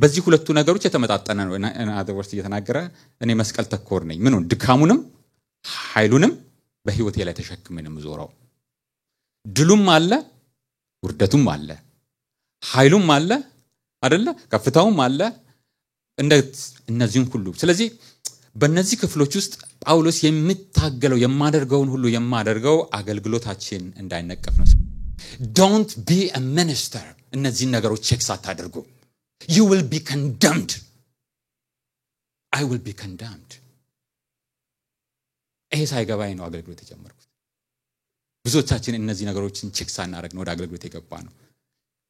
በዚህ ሁለቱ ነገሮች የተመጣጠነ ነው አደወርስ እየተናገረ እኔ መስቀል ተኮር ነኝ ምኑን ድካሙንም ኃይሉንም በህይወቴ ላይ ተሸክመንም ዞራው ድሉም አለ ውርደቱም አለ ኃይሉም አለ አይደለ ከፍታውም አለ እነዚህን ሁሉ ስለዚህ በእነዚህ ክፍሎች ውስጥ ጳውሎስ የሚታገለው የማደርገውን ሁሉ የማደርገው አገልግሎታችን እንዳይነቀፍ ነው don't be a minister እነዚህ ነገሮች ቼክ ሳታደርጉ you will be condemned I will be condemned ይሄ ሳይገባኝ ነው አገልግሎት የጀመርኩት ብዙዎቻችን እነዚህ ነገሮችን ቼክ ሳናደርግ ነው ወደ አገልግሎት የገባ ነው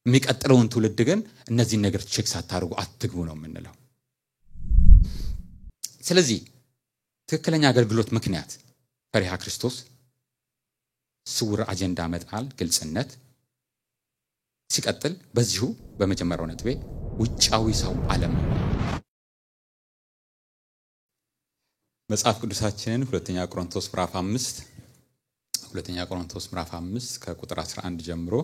የሚቀጥለውን ትውልድ ግን እነዚህ ነገሮች ቼክ ሳታደርጉ አትግቡ ነው የምንለው ስለዚህ ትክክለኛ አገልግሎት ምክንያት ፈሪሃ ክርስቶስ ስውር አጀንዳ መጣል ግልጽነት ሲቀጥል በዚሁ በመጀመሪያው ነጥቤ ውጫዊ ሰው ዓለም መጽሐፍ ቅዱሳችንን ሁለተኛ ቆሮንቶስ ምዕራፍ 5 ከቁጥር 11 ጀምሮ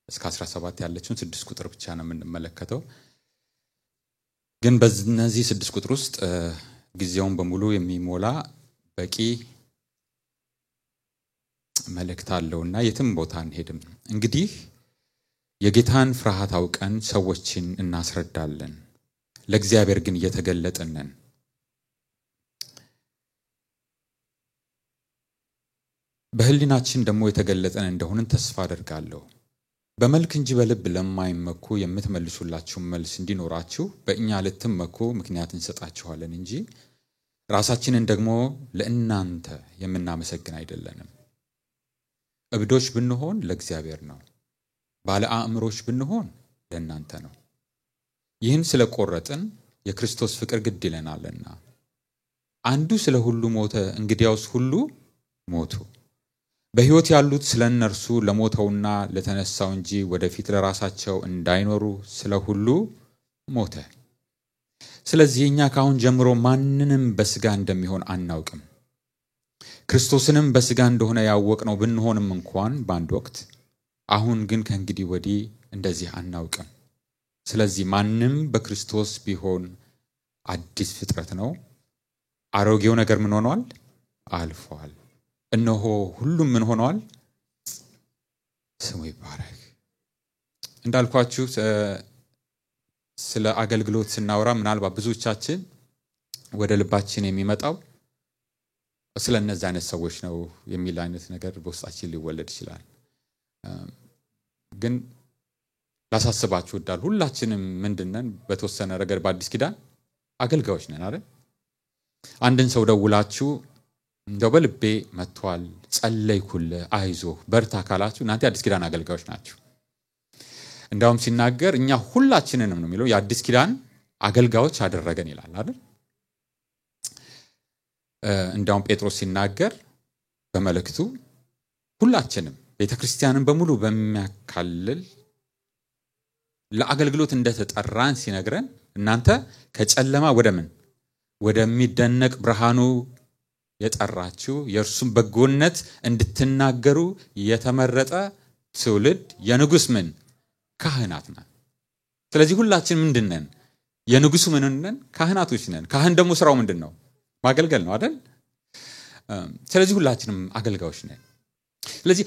እስከ 17 ያለችውን 6 ቁጥር ብቻ ነው የምንመለከተው ግን በእነዚህ 6 ቁጥር ውስጥ ጊዜውን በሙሉ የሚሞላ በቂ መልእክት አለውና የትም ቦታ እንሄድም እንግዲህ የጌታን ፍርሃት አውቀን ሰዎችን እናስረዳለን ለእግዚአብሔር ግን እየተገለጥነን በህሊናችን ደግሞ የተገለጠን እንደሆነን ተስፋ አደርጋለሁ በመልክ እንጂ በልብ ለማይመኩ የምትመልሱላችሁ መልስ እንዲኖራችሁ በእኛ ልትመኩ ምክንያት እንሰጣችኋለን እንጂ ራሳችንን ደግሞ ለእናንተ የምናመሰግን አይደለንም እብዶች ብንሆን ለእግዚአብሔር ነው ባለ አእምሮች ብንሆን ለእናንተ ነው ይህን ስለቆረጥን የክርስቶስ ፍቅር ግድ ይለናልና አንዱ ስለ ሁሉ ሞተ እንግዲያውስ ሁሉ ሞቱ በህይወት ያሉት ስለነርሱ ለሞተውና ለተነሳው እንጂ ወደፊት ለራሳቸው እንዳይኖሩ ስለ ሁሉ ሞተ ስለዚህ እኛ ካሁን ጀምሮ ማንንም በስጋ እንደሚሆን አናውቅም ክርስቶስንም በስጋ እንደሆነ ያወቅነው ብንሆንም እንኳን በአንድ ወቅት አሁን ግን ከእንግዲህ ወዲህ እንደዚህ አናውቅም ስለዚህ ማንንም በክርስቶስ ቢሆን አዲስ ፍጥረት ነው አሮጌው ነገር ምን ሆኗል አልፏል እነሆ ሁሉም ምን ሆኗል ስሙ ይባረክ እንዳልኳችሁ ስለ አገልግሎት ስናወራ ምናልባት ብዙዎቻችን ወደ ልባችን የሚመጣው ስለነዛ አይነት ሰዎች ነው የሚል አይነት ነገር በውስጣችን ሊወለድ ይችላል ግን ላሳስባችሁ ወዳል ሁላችንም ምንድነን በተወሰነ ረገድ በአዲስ ኪዳን አገልጋዮች ነን አይደል አንድን ሰው ደውላችሁ እንደው በልቤ መጥቷል ጸለይኩል አይዞህ በርታ ካላችሁ እናንተ አዲስ ኪዳን አገልጋዮች ናችሁ እንዳውም ሲናገር እኛ ሁላችንንም ነው የሚለው የአዲስ ኪዳን አገልጋዮች አደረገን ይላል አይደል እንዳውም ጴጥሮስ ሲናገር በመልእክቱ ሁላችንም ቤተክርስቲያንን በሙሉ በሚያካልል ለአገልግሎት እንደተጠራን ሲነግረን እናንተ ከጨለማ ወደ ምን ወደሚደነቅ ብርሃኑ የጠራችሁ የእርሱም በጎነት እንድትናገሩ የተመረጠ ትውልድ የንጉስ ምን ካህናት ነን ስለዚህ ሁላችን ምንድነን የንጉሱ ምን ነን ካህናቶች ነን ካህን ደግሞ ስራው ምንድነው ማገልገል ነው አይደል ስለዚህ ሁላችንም አገልጋዮች ነን ስለዚህ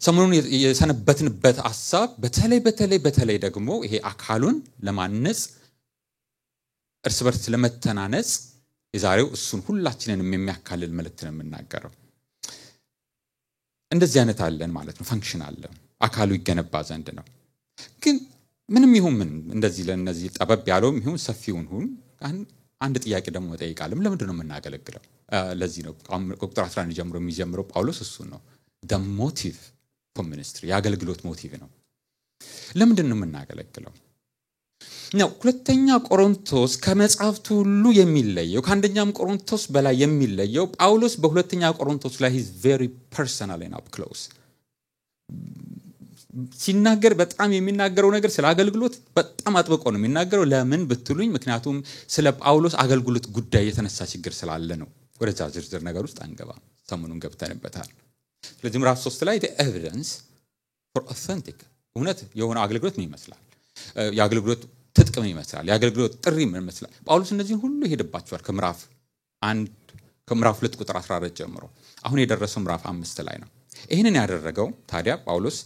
ሰሞኑን የሰነበትንበት ሐሳብ በተለይ ደግሞ ይሄ አካሉን ለማነጽ እርስ በርስ ለመተናነጽ የዛሬው እሱን ሁላችንንም የሚያካልል መልእክት ነው የምናገረው እንደዚህ አይነት አለን ማለት ነው ፈንክሽን አለ አካሉ ይገነባ ዘንድ ነው ግን ምንም ይሁን ምን እንደዚህ ለነዚህ ጠበብ ያለውም ይሁን ሰፊውን ሁን አንድ ጥያቄ ደግሞ ጠይቃለም ለምንድን ነው የምናገለግለው ለዚህ ነው ቁጥር 11 ጀምሮ የሚጀምረው ጳውሎስ እሱ ነው the motive for ministry የአገልግሎት ሞቲቭ ነው ለምንድን ነው የምናገለግለው ነው ሁለተኛ ቆሮንቶስ ከመጽሐፍቱ ሁሉ የሚለየው ከአንደኛም ቆሮንቶስ በላይ የሚለየው ጳውሎስ በሁለተኛ ቆሮንቶስ ላይ is very personal and up close ሲናገር በጣም የሚናገረው ነገር ስለ አገልግሎት በጣም አጥብቆ ነው የሚናገረው ለምን ብትሉኝ ምክንያቱም ስለ ጳውሎስ አገልግሎት ጉዳይ የተነሳ ችግር ስላለ ነው ወደዛ ዝርዝር ነገር ውስጥ አንገባም ሰሞኑን ገብተንበታል ስለዚህ ምዕራፍ 3 ላይ the evidence for authentic እውነት የሆነ አገልግሎት ምን ይመስላል የአገልግሎት ትጥቅ ጥቅም ይመስላል ያገልግሎት ጥሪ ምን ይመስላል ጳውሎስ እነዚህን ሁሉ ይሄድባቸዋል ከምዕራፍ 2 ቁጥር 14 ጀምሮ አሁን የደረሰው ምዕራፍ 5 ላይ ነው ይሄንን ያደረገው ታዲያ ጳውሎስ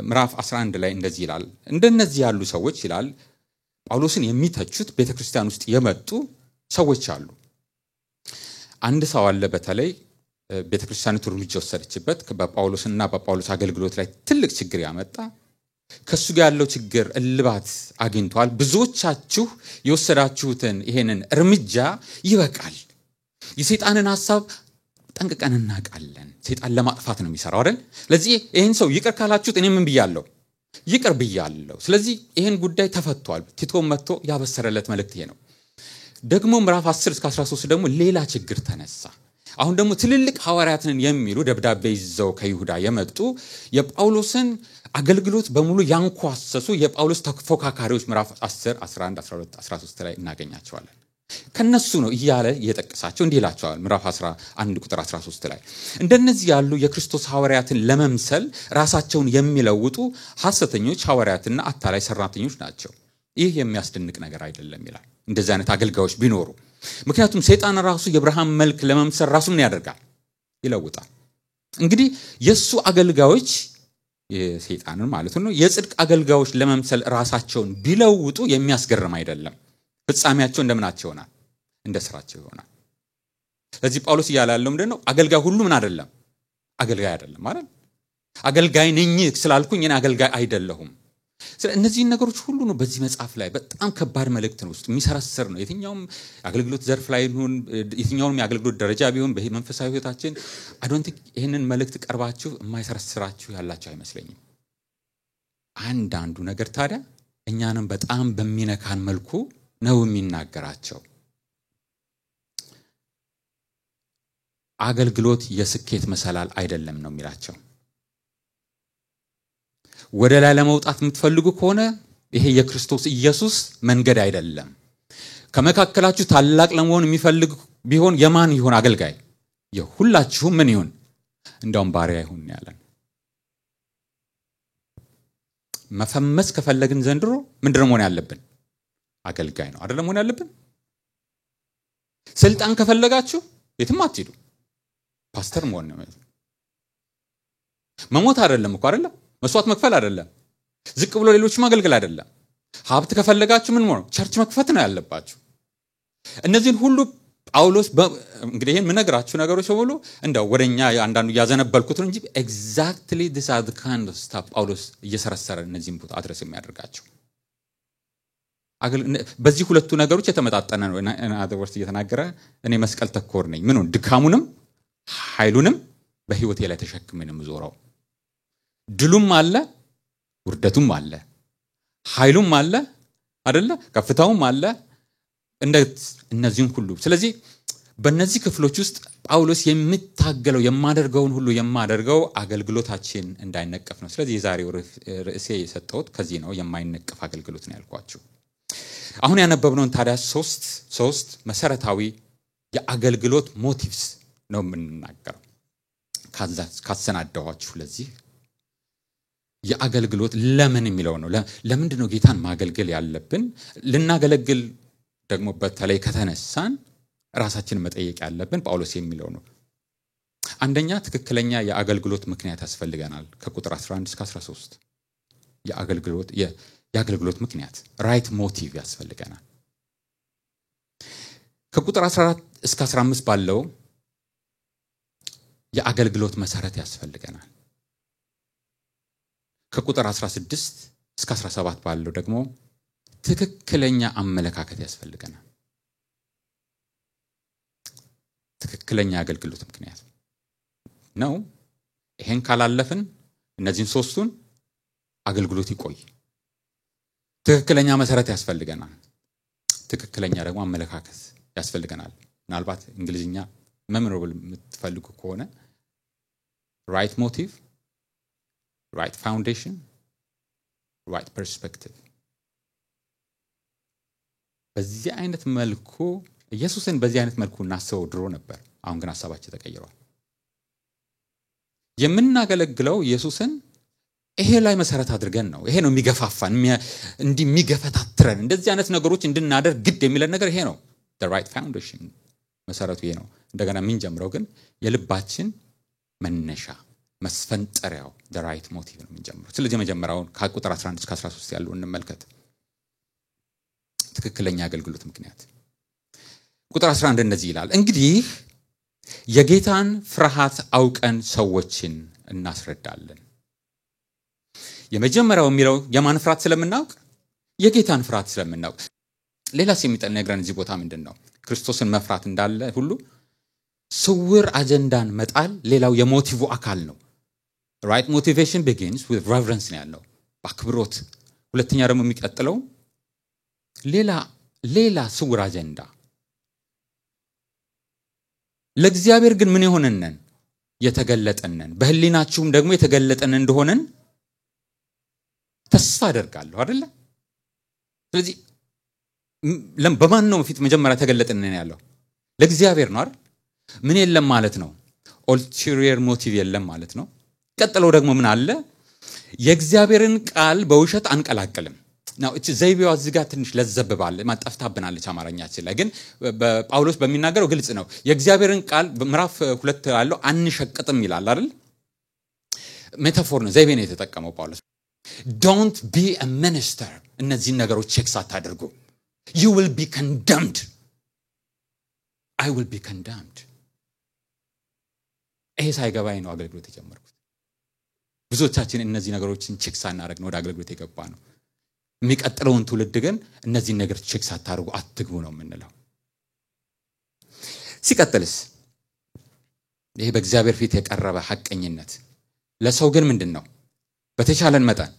ምዕራፍ 11 ላይ እንደዚህ ይላል እንደነዚህ ያሉ ሰዎች ይላል ጳውሎስን የሚተቹት ቤተክርስቲያን ውስጥ የመጡ ሰዎች አሉ አንድ ሰው አለ በተለይ ቤተክርስቲያኒቱ እርምጃ ወሰደችበት በጳውሎስና በጳውሎስ አገልግሎት ላይ ትልቅ ችግር ያመጣ ከሱ ጋር ያለው ችግር እልባት አግኝቷል ብዙዎቻችሁ የወሰዳችሁትን ይሄንን እርምጃ ይበቃል የሰይጣንን ሐሳብ ጠንቅቀን እናቃለን ሰይጣን ለማጥፋት ነው የሚሰራው አይደል ስለዚህ ይሄን ሰው ይቅር ካላችሁት እኔ ምን ብያለሁ ይቅር ብያለሁ ስለዚህ ይሄን ጉዳይ ተፈቷል ቲቶ መጥቶ ያበሰረለት መልእክት ይሄ ነው ደግሞ ምዕራፍ 10 እስከ 13 ደግሞ ሌላ ችግር ተነሳ አሁን ደግሞ ትልልቅ ሐዋርያትን የሚሉ ደብዳቤ ይዘው ከይሁዳ የመጡ የጳውሎስን አገልግሎት በሙሉ ያንኳሰሱ የጳውሎስ ተፎካካሪዎች ምዕራፍ 10 11 12 13 ላይ እናገኛቸዋለን ከነሱ ነው ይያለ እየተጠቀሳቸው እንዲላቸዋል ምዕራፍ 11 ቁጥር 13 ላይ እንደነዚህ ያሉ የክርስቶስ ሐዋርያትን ለመምሰል ራሳቸውን የሚለውጡ ሐሰተኞች ሐዋርያትና አታላይ ሰራተኞች ናቸው ይህ የሚያስደንቅ ነገር አይደለም ይላል እንደዚህ አይነት አገልጋዮች ቢኖሩ ምክንያቱም ሰይጣን ራሱ የአብርሃም መልክ ለመምሰል ራሱን ያደርጋል ይለውጣል እንግዲህ የሱ አገልጋዮች የሰይጣንን ማለት ነው የጽድቅ አገልጋዮች ለመምሰል ራሳቸውን ቢለውጡ የሚያስገርም አይደለም ፍጻሜያቸው እንደምናቸው ይሆናል እንደ ስራቸው ይሆናል ስለዚህ ጳውሎስ ያላለው ምንድነው አገልጋይ ሁሉ ምን አይደለም አገልጋይ አይደለም ማለት አገልጋይ ነኝ ስላልኩኝ እኔ አገልጋይ አይደለሁም እነዚህ ነገሮች ሁሉ ነው በዚህ መጽሐፍ ላይ በጣም ከባድ መልእክት ነው ውስጥ የሚሰራሰር ነው የትኛውም አገልግሎት ዘርፍ ላይ ይሁን የትኛውም የአገልግሎት ደረጃ ቢሆን በመንፈሳዊ ህይወታችን አይ ዶንት ቲንክ ይሄንን መልእክት ቀርባችሁ የማይሰራስራችሁ ያላችሁ አይመስለኝም አንዳንዱ ነገር ታዲያ እኛንም በጣም በሚነካን መልኩ ነው የሚናገራቸው አገልግሎት የስኬት መሰላል አይደለም ነው የሚላቸው ወደ ላይ ለመውጣት የምትፈልጉ ከሆነ ይሄ የክርስቶስ ኢየሱስ መንገድ አይደለም ከመካከላችሁ ታላቅ ለመሆን የሚፈልግ ቢሆን የማን ይሆን አገልጋይ የሁላችሁ ምን ይሆን እንደውም ባሪያ ይሁን ያለን መፈመስ ከፈለግን ዘንድሮ ምንድነው መሆን ያለብን አገልጋይ ነው አይደለም መሆን ያለብን ስልጣን ከፈለጋችሁ የትም አትሄዱ ፓስተር መሆን ነው መሞት አይደለም እኮ አይደለም መስዋዕት መክፈል አይደለም ዝቅ ብሎ ሌሎች ማገልገል አይደለም ሀብት ከፈለጋችሁ ምን ነው ቸርች መክፈት ነው ያለባችሁ እነዚህን ሁሉ ጳውሎስ እንግዲህ ይሄን ምነግራችሁ ነገሮች ሁሉ እንደው ወደኛ አንዳንዱ ያዘነበልኩት ነው እንጂ exactly this are the kind of stuff ጳውሎስ እየሰረሰረ እነዚህን ቦታ አድረስ የሚያደርጋቸው በዚህ ሁለቱ ነገሮች የተመጣጠነ ነው አደወርስ እየተናገረ እኔ መስቀል ተኮር ነኝ ምን ነው ድካሙንም ኃይሉንም በህይወቴ ላይ ተሸክመንም ዞራው ድሉም አለ ውርደቱም አለ ኃይሉም አለ አይደለ ከፍታውም አለ እነዚህን ሁሉ ስለዚህ በእነዚህ ክፍሎች ውስጥ ጳውሎስ የሚታገለው የማደርገውን ሁሉ የማደርገው አገልግሎታችን እንዳይነቀፍ ነው ስለዚህ የዛሬው ርዕሴ የሰጠሁት ከዚህ ነው የማይነቀፍ አገልግሎት ነው ያልኳችሁ አሁን ያነበብነውን ታዲያ ሶስት መሰረታዊ የአገልግሎት ሞቲቭስ ነው የምንናገረው ካሰናዳኋችሁ ለዚህ የአገልግሎት ለምን የሚለው ነው ለምንድን ነው ጌታን ማገልገል ያለብን ልናገለግል ደግሞ በተለይ ከተነሳን ራሳችንን መጠየቅ ያለብን ጳውሎስ የሚለው ነው አንደኛ ትክክለኛ የአገልግሎት ምክንያት ያስፈልገናል ከቁጥር 11 እስከ 13 የአገልግሎት ምክንያት ራይት ሞቲቭ ያስፈልገናል ከቁጥር 14 እስከ 15 ባለው የአገልግሎት መሰረት ያስፈልገናል ከቁጥር 16 እስከ 17 ባለው ደግሞ ትክክለኛ አመለካከት ያስፈልገናል ትክክለኛ አገልግሎት ምክንያት ነው ይሄን ካላለፍን እነዚህን ሶስቱን አገልግሎት ይቆይ ትክክለኛ መሰረት ያስፈልገናል ትክክለኛ ደግሞ አመለካከት ያስፈልገናል ምናልባት እንግሊዝኛ memorable የምትፈልጉ ከሆነ right motive right foundation right perspective በዚህ አይነት መልኩ ኢየሱስን በዚህ አይነት መልኩ እናስበው ድሮ ነበር አሁን ግን ሐሳባችን ተቀይሯል የምናገለግለው ኢየሱስን ይሄ ላይ መሰረት አድርገን ነው። ይሄ ነው የሚገፋፋን እንዲህ የሚገፈታትረን እንደዚህ አይነት ነገሮች እንድናደርግ ግድ የሚለን ነገር ይሄ ነው። the right foundation መሰረቱ ይሄ ነው። እንደገና ምን ጀምረው ግን የልባችን መነሻ መስፈንጠሪያው the right motive ነው የምንጀምረው። ስለዚህ መጀመሪያውን ከቁጥር 11 እስከ 13 ያለው እንመልከት። ትክክለኛ አገልግሎት ምክንያት ቁጥር 11 እንደዚህ ይላል፣ እንግዲህ የጌታን ፍርሃት አውቀን ሰዎችን እናስረዳለን። የመጀመሪያው የሚለው የማን ፍርሃት ስለምናውቅ? የጌታን ፍርሃት ስለምናውቅ። ሌላስ የሚነግረን እዚህ ቦታ ምንድነው? ክርስቶስን መፍራት እንዳለ ሁሉ ስውር አጀንዳን መጣል ሌላው የሞቲቭ አካል ነው። right motivation begins with reverence ነው ያለው፣ በአክብሮት። ሁለተኛ ደግሞ የሚቀጥለው ሌላ ስውር አጀንዳ። ለእግዚአብሔር ግን ምን ይሆነነን? የተገለጠነን። በህሊናችሁም ደግሞ የተገለጠን እንደሆነን ተስፋ አደርጋለሁ አይደል? ስለዚህ በማን ነው ፊት መጀመሪያ ተገለጠነን ያለው? ለእግዚአብሔር ነው አይደል? ምን የለም ማለት ነው? ulterior motive የለም ማለት ነው። ቀጥሎ ደግሞ ምን አለ? የእግዚአብሔርን ቃል በውሸት አንቀላቅልም። ነው እቺ ዘይቤዋ እዚህ ጋር ትንሽ ለዘብባል ማጠፍታብናለች አማርኛችን ላይ፣ ግን በጳውሎስ በሚናገረው ግልጽ ነው። የእግዚአብሔርን ቃል በምዕራፍ 2 ያለው አንሸቅጥም ይላል አይደል? ሜታፎር ነው፣ ዘይቤ ነው የተጠቀመው ጳውሎስ። don't be a minister እነዚህ ነገሮች ቼክ ሳታደርጉ you will be condemned. I will be condemned. ይሄ ሳይገባኝ ነው አገልግሎት የጀመርኩት። ብዙዎቻችን እነዚህ ነገሮችን ቼክ ሳናደርግ ነው ወደ አገልግሎት የገባ ነው። የሚቀጥለውን ትውልድ ግን እነዚህ ነገሮች ቼክ ሳታደርጉ አትግቡ ነው የምንለው። ሲቀጥልስ ይሄ በእግዚአብሔር ፊት የቀረበ ሐቀኝነት ለሰው ግን ምንድነው? በተቻለን መጠን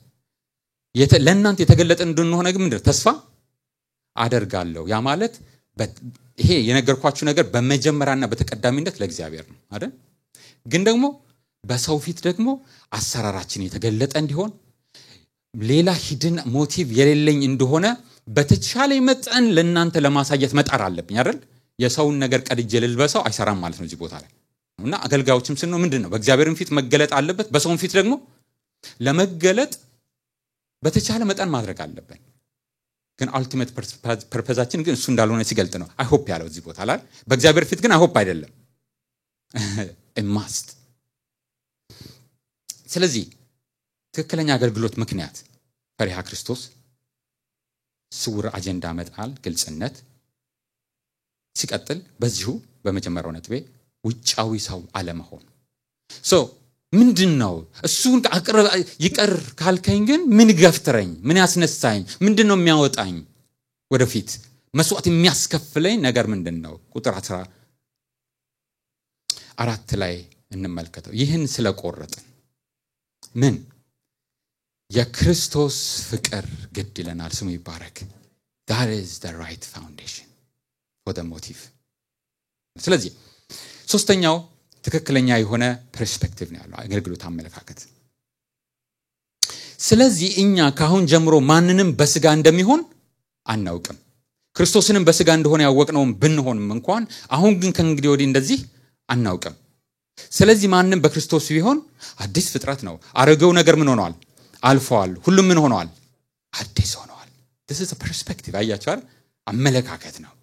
ለእናንተ የተገለጠ እንደሆነ ግን ምንድነው? ተስፋ አደርጋለሁ። ያ ማለት ይሄ የነገርኳችሁ ነገር በመጀመሪያና በተቀዳሚነት ለእግዚአብሔር ነው አይደል? ግን ደግሞ በሰው ፊት ደግሞ አሰራራችን የተገለጠ እንዲሆን ሌላ ሂድን ሞቲቭ የሌለኝ እንደሆነ በተቻለ መጠን ለእናንተ ለማሳየት መጣር አለብኝ አይደል? የሰውን ነገር ቀድጄ ልልበሰው አይሰራም ማለት ነው እዚህ ቦታ ላይ። እና አገልጋዮችም ስንነው ምንድነው? በእግዚአብሔርም ፊት መገለጥ አለበት፣ በሰውም ፊት ደግሞ ለመገለጥ በተቻለ መጠን ማድረግ አለብን። ግን አልቲሜት ፐርፐዛችን ግን እሱ እንዳልሆነ ሲገልጥ ነው አይ ሆፕ ያለው እዚህ ቦታ ላይ። በእግዚአብሔር ፊት ግን አይ ሆፕ አይደለም it must። ስለዚህ ትክክለኛ አገልግሎት ምክንያት ፈሪሃ ክርስቶስ፣ ስውር አጀንዳ መጣል፣ ግልጽነት። ሲቀጥል በዚሁ በመጀመሪያው ነጥቤ ውጫዊ ሰው አለመሆን። ምንድነው እሱን ይቀር ካልከኝ ግን ምን ገፍትረኝ? ምን ያስነሳኝ? ምንድነው የሚያወጣኝ ወደፊት መስዋዕት የሚያስከፍለኝ ነገር ምንድነው? ቁጥር 14 ላይ እንመልከተው። ይህን ስለቆረጥን ምን የክርስቶስ ፍቅር ግድ ይለናል። ስሙ ይባረክ። that is the right foundation for the motive። ስለዚህ ሶስተኛው ትክክለኛ የሆነ ፐርስፔክቲቭ ነው ያለው አገልግሎት አመለካከት። ስለዚህ እኛ ካሁን ጀምሮ ማንንም በስጋ እንደሚሆን አናውቅም። ክርስቶስንም በስጋ እንደሆነ ያወቅነው ብንሆንም እንኳን አሁን ግን ከእንግዲህ ወዲህ እንደዚህ አናውቅም። ስለዚህ ማንንም በክርስቶስ ቢሆን አዲስ ፍጥረት ነው። አሮጌው ነገር ምን ሆኗል? አልፏል። ሁሉም ምን ሆኗል? አዲስ ሆኗል። this is a perspective። አያችኋል? አመለካከት ነው።